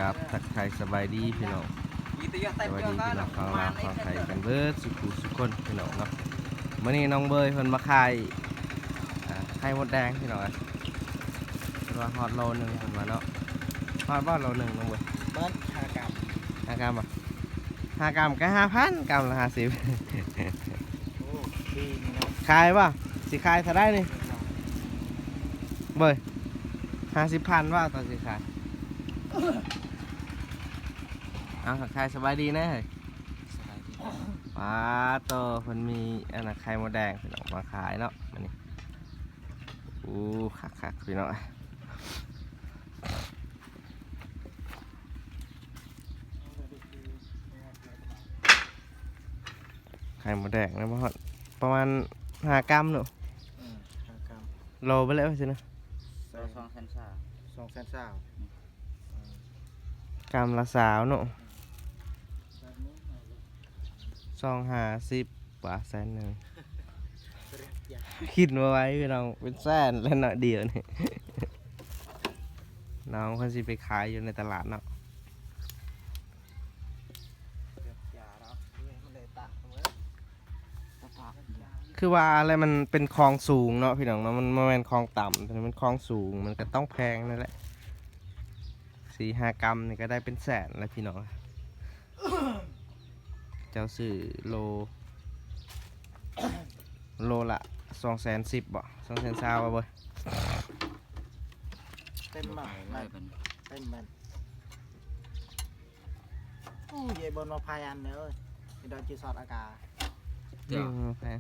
กับทักทายสบายดีพี่น้องสวัสดีพี่น้องฟังลาวฟังไทยกันเบิดสุขุสุขคนพี่น้องเนาะมื้อนี้น้องเบยเพิ่นมาขายไข่มดแดงพี่น้องว่าฮอดโลนึงเพิ่นว่าเนาะฮอดบ่โลนึงน้องเบยเบิ้ล5 กรัม5 กรัมอ่ะ5 กรัมก็ 5,000 กรัมละ50โอ้ดีนี่เนาะขายป่ะสิขายเท่าได้นี่เบย50,000ว่าตอนสิขายเอาทักทายสบายดีนะเฮ้ยว้าโตมันมีอันนั้นไข่มดแดงพี่น้องมาขายเนาะมันนี่คักพี่น้องไข่มดแดงนะพ่อประมาณ5 กรัมเนาะ5 กรัมโลไปแล้วสินะ2,000 กรัมละสาวเนาะ250 บาทแสนหนึ่งคิดมาไว้พี่น้องเป็นแสนแล้วเนาะเดียวนี่น้องคนสิไปขายอยู่ในตลาดเนาะคือว่าอะไรมันเป็นคลองสูงเนาะพี่น้องเนาะมันไม่เป็นคลองต่ำแต่มันคลองสูงมันก็ต้องแพงนั่นแหละ4-5 กรัมนี่ก็ได้เป็นแสนแล้วพี่น้องเจ้าซื้อโลละ210,000บ่220,000บ่เว้ยเต็มหม่เต็มมันเย่บนมาพายันเนอะไปโดนจีสอดอากาศแพง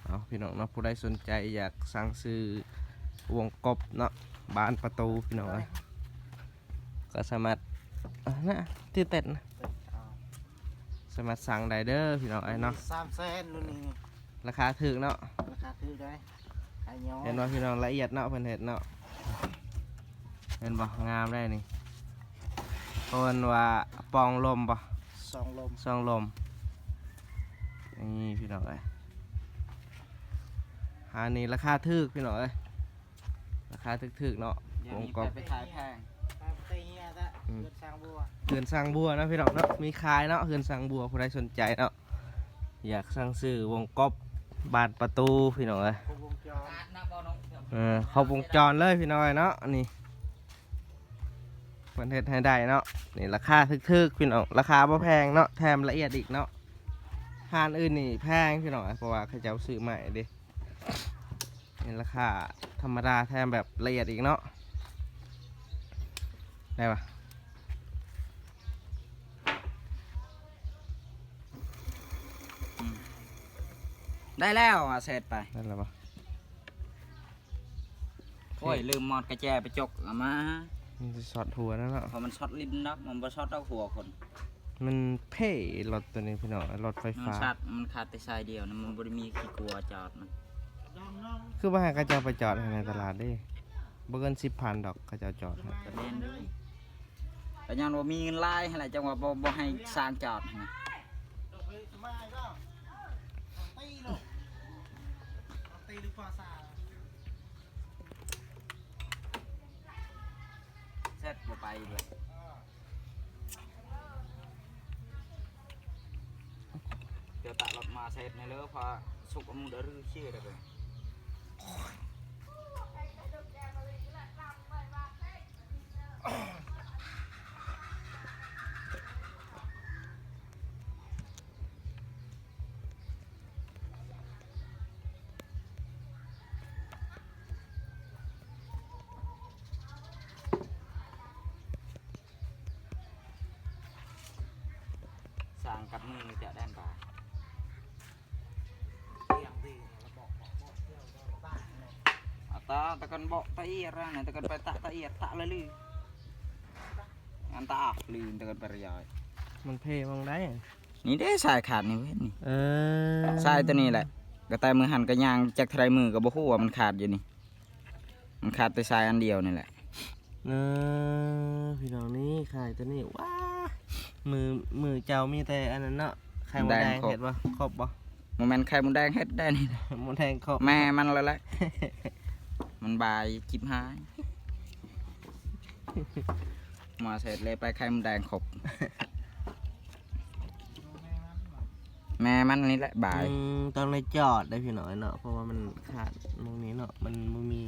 เอาพี่น้องเนาะผู้ใดสนใจอยากสั่งซื้อวงกบเนาะบานประตูพี่น้องก็สามารถนะที่เต็ดนะสามารถสั่งได้เด้อพี่น้องเนาะ300,000นู่นนี่ราคาถูกเนาะราคาถูกได้เห็นว่าพี่น้องละเอียดเนาะเพิ่นเฮ็ดเนาะเห็นบ่งามได้นี่เพิ่นว่าปองลมบ่ซองลมนี่พี่น้องอันนี้ราคาถูกพี่น้องราคาถูกเนาะวงกบไปขายแพงไปเงี้ยซะเฮือนสร้างบัวนะพี่น้องเนาะมีขายเนาะเฮือนสร้างบัวผู้ใดสนใจเนาะอยากสั่งซื้อวงกบบานประตูพี่น้องครบวงจรเลยพี่น้องเนาะนี่เพิ่นเฮ็ดให้ได้เนาะนี่ราคาถูกพี่น้องราคาบ่แพงเนาะแถมละเอียดอีกเนาะห้านอื่นนี่แพงพี่น้องเพราะว่าเขาเจ้าซื้อใหม่ดินี่ราคาธรรมดาแถมแบบละเอียดอีกเนาะได้ปะได้แล้วเสร็จไปได้แล้วปะโอ้ยลืมมอดกระแจไปจกมามันจะช็อตหัวนั่นเนาะพอมันช็อตลิ้นนักมันบ่ช็อตเอาหัวคนมันเพ่รถตัวนี้พี่น้องรถไฟฟ้ามันขาดแต่สายเดียวนะมันบ่ได้มีขี้กลัวจอดมันคือว่าให้เขาเจ้าไปจอดในตลาดดิบ่เกิน10,000ดอกเขาเจ้าจอดครับแต่แม่นด้วยแต่ยังว่ามีเงินไล่อะไรจังว่าบ่ให้สร้างจอดนะเสร็จบ่ไปเลยเดี๋ยวตะรถมาเสร็จในเลือพอสุกมึงเดือดรื้อเชี่ยเลยสั่งกับมือจะได้ป่ะตะกันบอกตะเอียดนะตะกันไปตะเอียดตะเลยลืองานตะลืมตะกันไประยอยมันเพ่มองได้นี่ได้สายขาดนี่เว้ยนี่สายตัวนี้แหละกระต่ายมือหันกระยางจากไทยมือกับบ่ฮู้ว่ามันขาดอยู่นี่มันขาดแต่สายอันเดียวนี่แหละพี่น้องนี่ขายตัวนี้ว้ามือเจ้ามีแต่อันนั้นเนาะไข่มดแดงเห็ดบ่ครบบ่มันไข่มดแดงเฮ็ดได้นี่มดแดงครบแม่มันเลยแหละ มันบายจิบหายมาเสร็จเลยไปไข่มดแดงขบแม่มันนี่แหละบาย ต้องในจอดได้พี่น้อยเนาะเพราะว่ามันขาดตรงนี้เนาะมันบ่มี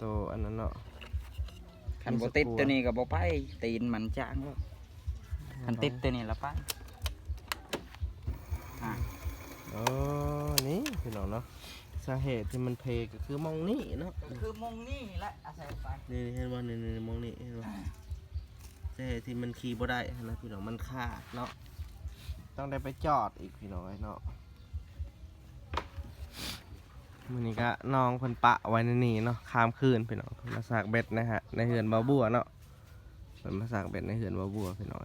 ตัวอันนั้นเนาะ คันบ่ติดตัวนี้ก็บ่ไปตีนมันจางแล้วคันติดตัวนี้ละไปอ๋อนี่พี่น้องเนาะสาเหตุที่มันเพก็คือมองนี่เนาะ คือมงนี่แหละอาศัยไป นี่เห็นบ่นี่มองนี่เห็นบ่สาเหตุที่มันขี่บ่ได้นะพี่น้องมันขาดเนาะต้องได้ไปจอดอีกพี่น้องเนาะมื้อนี้ก็น้องเพิ่นปะไว้ในนี่เนาะข้ามคืนพี่น้องมาสากเบ็ดนะฮะในเหือนบ่าวบัวเนาะเพิ่นมาสากเบ็ดในเหือนบ่าวบัวพี่น้อง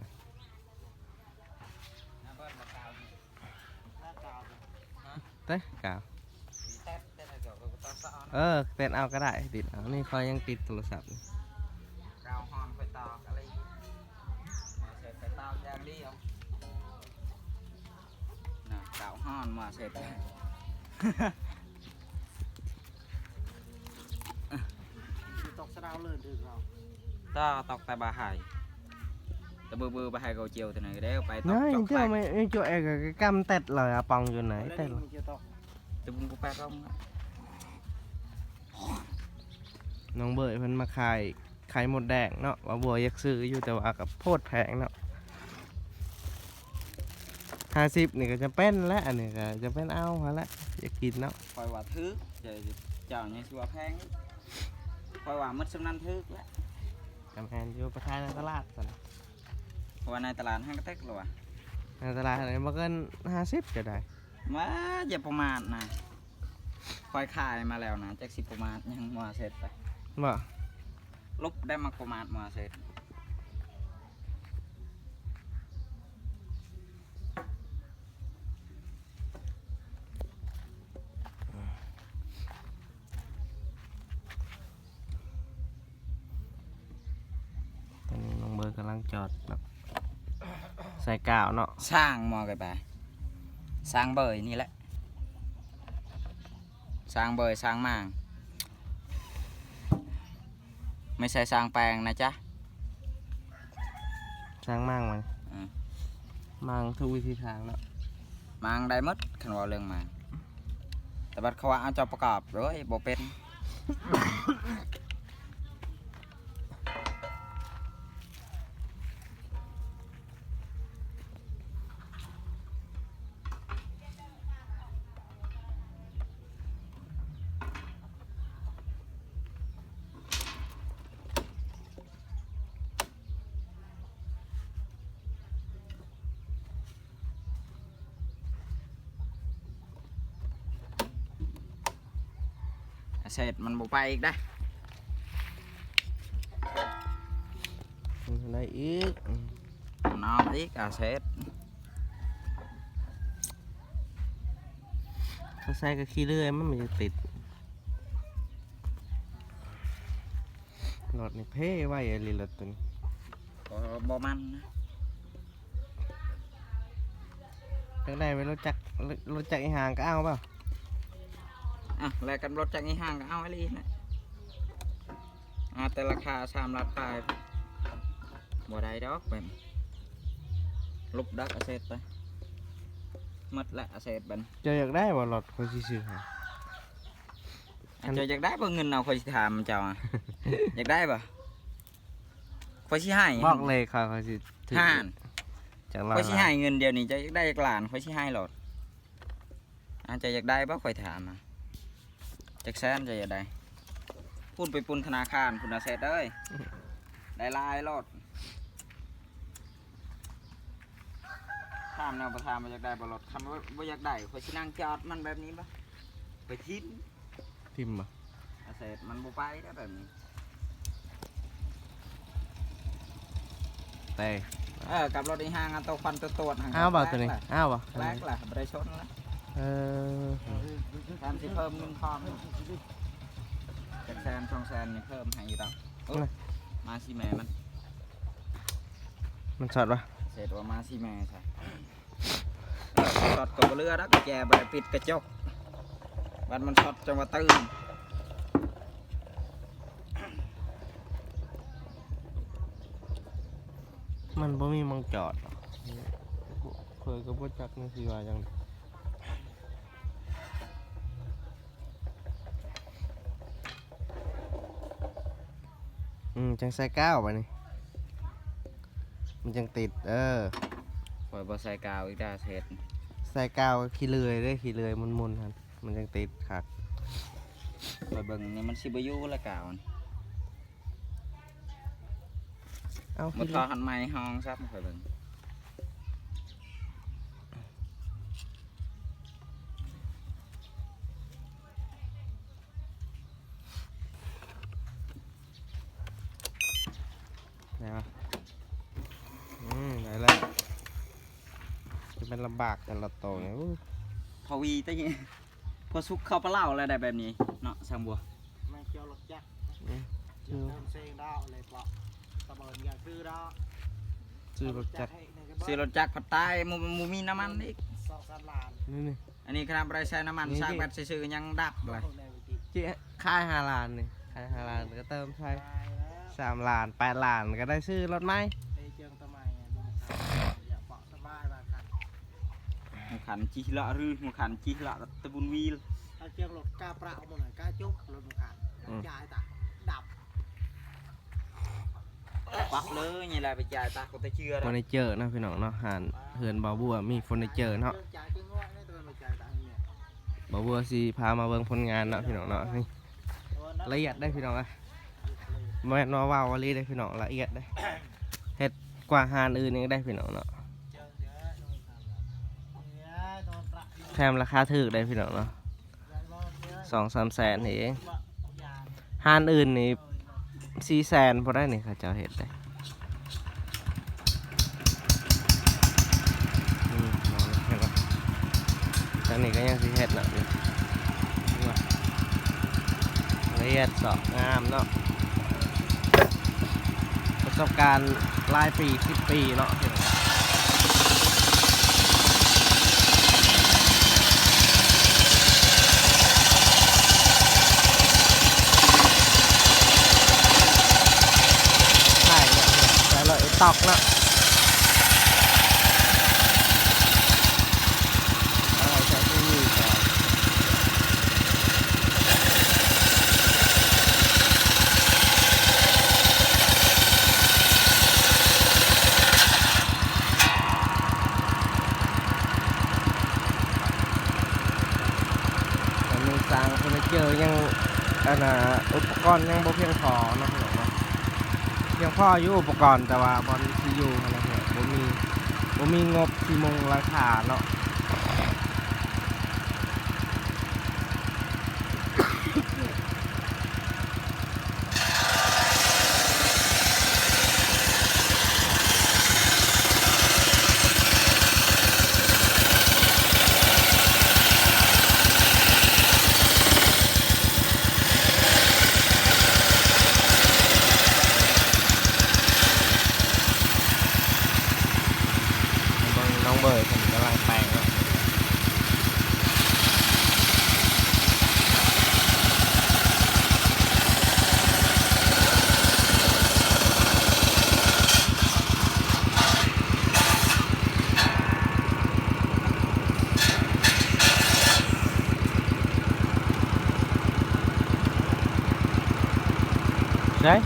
เต้กาวเต้นเอาก็ได้ติดเอานี่คอยยังติดโทรศัพท์ กาวหอนไปตอกอะไรมาเสร็จไปตอกอย่างเดียวน่ะกาวหอนมาเสร็จตกสะดาวเลยดึกเรา ก็ตอกแต่บาหายแต่เบื่อบาหายเขาเจียวตัวไหนได้ไปตอก น้อย จอก เจ้า ไป ไม่เจ้าเอกก็กำเต็ดเลยอะปองอยู่ไหนเต็ดเลย จะบุ้งกูแปะก็ น้องเบยเพิ่นมาขายหมดแดงเนาะว่าบัวอยากซื้ออยู่แต่ว่ากับโพดแพงเนาะ50นี่ก็จะเป็นแล้วอันนี้ก็จะเป็นเอาหาละอยากกินเนาะ คอยว่าทึกเดี๋ยวเจ้าเนี่ยสิว่าแพงคอยว่ามัดสำนันทึกแล้ว กำแพงอยู่ประทายในตลาดสัน เพราะว่าในตลาดห้างกระเต็กหรอวะ ในตลาดอะไรมาเกิน50ก็ได้ มาอย่าประมาทนะคอยขายมาแล้วนะจาก10ประมาทยังมาเสร็จไป บ่ ลบได้มาประมาทมาเสร็จ ตอนนี้น้องเบยกำลังจอดเนาะใส่กาวเนาะ สร้างมอกันไปสร้างเบยนี่แหละสร้างเบยสร้างมางไม่ใช่สร้างแปลงนะจ๊ะ ช้างมั่งมันมั่งทุกวิธีทางเนาะ มางได้หมดคันว่าเรื่องมางแต่บัดเขาว่าเอาเจ้าประกอบเลยบ่เป็นเสร็จมันบ่ไปอีกได้ อะไรอีก นอนอีกเสร็จ ถ้าใส่ก็ขี้เลื่อยมันไม่จะติดรถนี่เพ่ไว้อะไรรถตัวนี้ บ่มันนะ จักได้ไปรถจักรอีหางก็เอาเปล่า อ่ะแลกกันรถจากนี้ห้างก็เอาไอ้ลีนะแต่ราคา3 ล้านปลายบ่ได้ดอกแบบลุบดักเสร็จไปหมดละเสร็จบัน เจะอยากได้บ่รถคนซื้อๆให้ เจ้าอยากได้บ่เงินเอาคอยสิถามเจ้าอะ อยากได้บ่คอยสิให้ บอกเลยเขาสิถือ ห่าน จาก คอยสิให้เงินเดียวนี้เจะอยากได้จากหลานคอยสิให้หลอดเจ้าอยากได้บ่คอยถามอะจากแสนเจะอยากได้พูดไปปุนธนาคารพุ่นเสร็จเอ้ยได้ลายหลอดถามแนวประธานมาอยากได้บ่หลอดคำว่าบ่อยากได้คอยสินั่งจอดมันแบบนี้บ่ไปทิ้ง ทิมบ่ เสร็จมันบ่ไปได้แบบนี้ แต่ กับรถในห้างอันตัวควันตัวตรวจ อ้าวบ่ตัวนี้อ้าวบ่ แรกล่ะบ่ได้ชนละ เออ แทนสิเพิ่มเงินทอนจากแสน2 แสนนี่เพิ่มให้อยู่ดอกมาสิแม่มัน ช็อตปะ เสร็จว่ามาสิแม่ใช่ช็อตกับเรือดักแกบ่ได้ปิดกระจกบัดมันช็อตจังว่าตื่น มันบ่มีมังจอดหรอกเคยก็บ่จักนี่สิว่าจังจังใส่ก้าวไปนี่มันจังติดข่อยบ่ใส่กาวอีกได้เฮ็ด ใส่ก้าวขี้เลื่อยได้ขี้เลื่อยมุนๆครับมันจังติดคัก ข่อยเบิ่งนี่มันสิบ่อยู่ละกาวนี่ เอา บ่ ขี้ ท เลื่ อ อย หันไม้ห้องซับข่อยเบิ่ง ไหนวะไหนแล้วจะเป็นลำบากแต่ละโตวเนี่ย พอวีตะกี้พอสุกเข้าปลาเล่าอะไรได้แบบนี้เนาะสังบัว ไม่เกี่ยวหรอกจักเติมเซงดาวเลยเปล่าตะเบินอย่างคือดาว ซื้อรถจักร ซื้อรถจักรผัดใต้มูมีน้ำมันอีก 2-3 ล้าน นี่ อันนี้ขนาดบ่ได้ใช้น้ำมันสร้างแบตซื่อๆยังดับเลย เจ๊ค่าย5 ล้านนี่ค่าย5 ล้านก็เติมใช้3 ล้าน8 ล้านก็ได้ซื้อรถไหม ไอ้เจิงทำไมอย่าเปาะสบายบางคัน หมูขันจีละหรือหมูขันจีละตะบุญวีล ถ้าเจิงรถกล้าเปล่าหมดเลยกล้าจุกรถมันขาดจ่ายตาดับ ปักเลยนี่แหละไปจ่ายตาก็จะเชื่อ เฟอร์นิเจอร์นะพี่น้องเนาะหานเฮือนบ่าวบัวมีเฟอร์นิเจอร์เนาะ จ่ายจึงว่าในตัวมันจ่ายตาเนี่ย บ่าวบัวสิพามาเบิ่งผลงานเนาะพี่น้องเนาะนี่ละเอียดได้พี่น้องอ่ะแม่นว่าว้าววลีได้พี่น้องละเอียดได้เฮ็ดกว่าหานอื่นนี่ได้พี่น้องเนาะแถมราคาถูกได้พี่น้องเนาะ2-3 แสนนี่เองหานอื่นนี่4 แสนพอได้นี่เขาเจ้าเฮ็ดได้เห็นปะตอนนี้ก็ยังสิเฮ็ดเนาะนี่ว่าละเอียดเสาะงามเนาะประสบการณ์หลายปี10 ปีเนาะพี่น้องใช่เนาะแต่เราไอ้ตอกเนาะอะไรใช้ที่นี่ก่อน แต่มีสร้างเฟอร์นิเจอร์ยังอุปกรณ์ยังบ่เพียงพอเนาะพี่น้องเนาะเพียงพออยู่อุปกรณ์แต่ว่าบอลที่อยู่อะไรเนี่ยบ่มีงบที่มงราคาเนาะน้องเบิร์ดผมกำลังแปลงเนาะใช่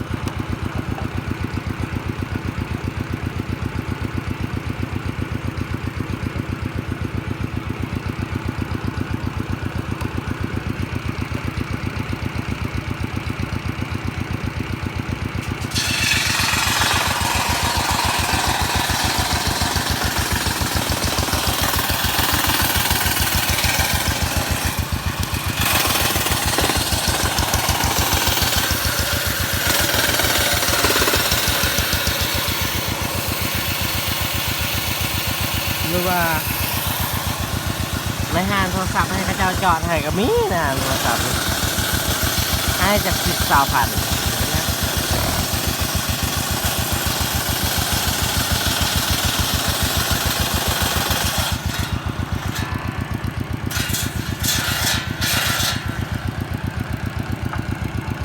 หรือว่าในห้างโทรศัพท์ให้เขาเจ้าจอดให้ก็มีนะโทรศัพท์นี่ให้จาก10,000 นะ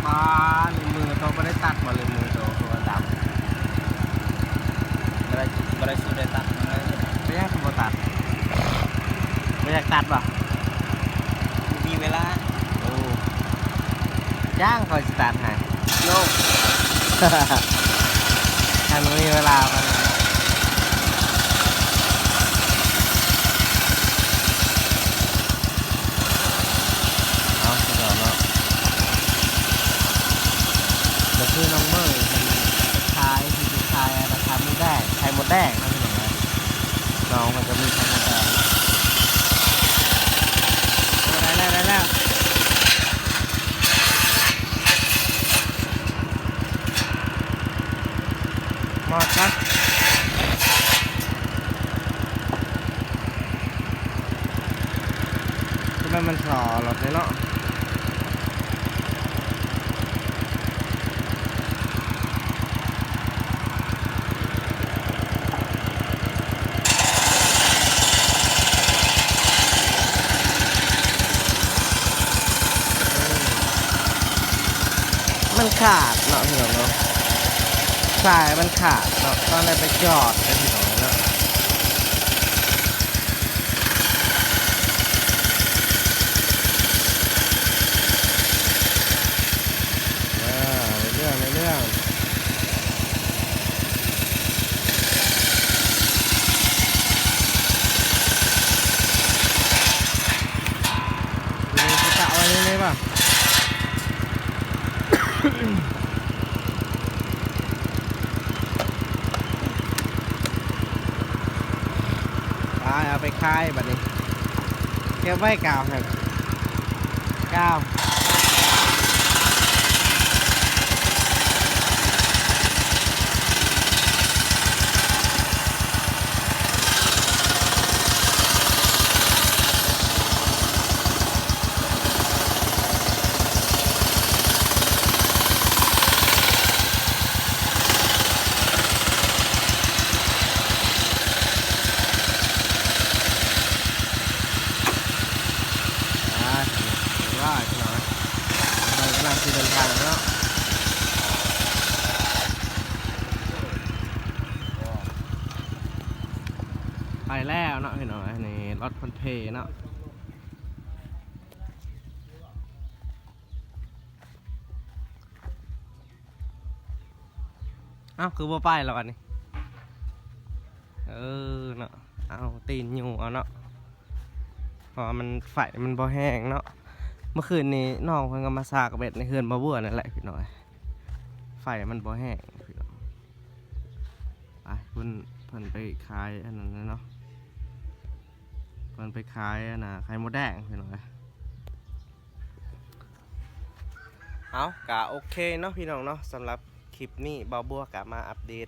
มาเลยมือโตไม่ได้ตัดมาเลยมือโตตัวดำอะไร คอยสตาร์ทให้ โย ถ้ามันมีเวลามันเอาพี่น้องเนาะก็คือน้องเมย์มันขายที่ขายราคาไม่ได้ไข่มดแดงนะพี่น้องนะน้องมันจะมีไข่มดแดงนะได้แล้วหมดครับทำไมมันสอหลอดเลยเนาะมันขาดเนาะพี่น้องเนาะสายมันขาดเนาะตอนได้ไปจอดกันพี่น้องเนาะในเรื่องนี่จะเอาไว้เลยป่ะเอาไปคายแบบนี้เก็บไว้กาวครับกาวว่าพี่น้องเรากำลังเดินทางแล้วไปแล้วเนาะพี่น้องนี่รถคนเพเนาะอ้าวคือว่าไปแล้ววันนี้เนาะเอาตีนอยู่เอาเนาะเพราะมันไฟมันบ่แห้งเนาะเมื่อคืนนี้น้องเพิ่นก็มาซากเบ็ดในเฮือนบ่บัวนั่นแหละพี่น้อยไฟมันบ่แห้งพี่น้องไปเพิ่นไปขายอันนั้นเนาะเพิ่นไปขายอันน่ะไข่มดแดงพี่น้อยเอากะโอเคเนาะพี่น้องเนาะสำหรับคลิปนี้บ่บัวกะมาอัปเดต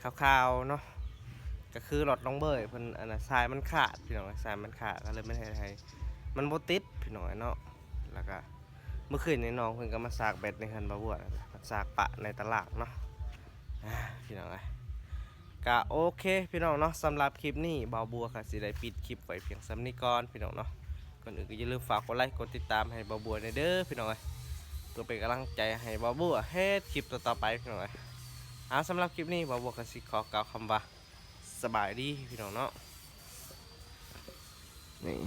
คร่าวๆเนาะก็คือรถน้องเบยเพิ่นอันน่ะสายมันขาดพี่น้องสายมันขาดก็เลยไม่ให้มันบ่ติดพี่น้องเนาะแล้วก็เมื่อคืนนี้น้องเพิ่นก็มาซากเบ็ดในเฮือนบ่บัวมาซากปะในตลาดเนาะพี่น้องก็โอเคพี่น้องเนาะสำหรับคลิปนี้บ่บัวก็สิได้ปิดคลิปไว้เพียงส่ำนี้ก่อนพี่น้องเนาะก่อนอื่นก็อย่าลืมฝากกดไลค์กดติดตามให้บ่บัวเด้อพี่น้องเพื่อเป็นกำลังใจให้บ่บัวเฮ็ดคลิปต่อๆไปพี่น้องสำหรับคลิปนี้บ่บัวก็สิขอกล่าวคำว่าสบายดีพี่น้องเนาะนี่